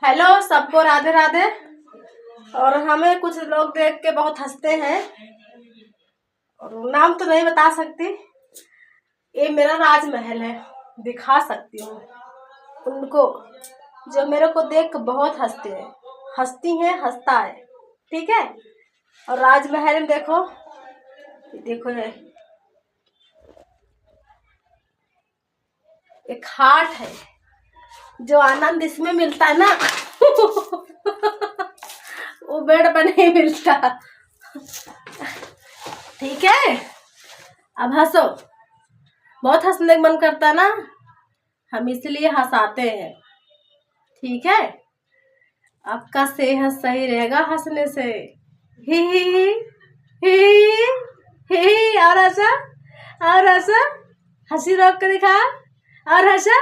Hello सबको, राधे राधे। और हमें कुछ लोग देख के बहुत हंसते हैं और नाम तो नहीं बता सकती। ये मेरा राजमहल है, दिखा सकती हूँ उनको जो मेरे को देख के बहुत हंसते हैं, हंसती हैं, हंसता है। ठीक है। और राजमहल में देखो, देखो एक खाट है, जो आनंद इसमें मिलता है ना वो बेड पर नहीं मिलता। ठीक है। अब हंसो, बहुत हंसने का मन करता है ना, हम इसलिए हंसाते हैं। ठीक है। आपका सेहत सही रहेगा हंसने से। ही ही ही ही ही। और हंसा, और हंसा, हंसी रोक कर दिखा, और हंसा।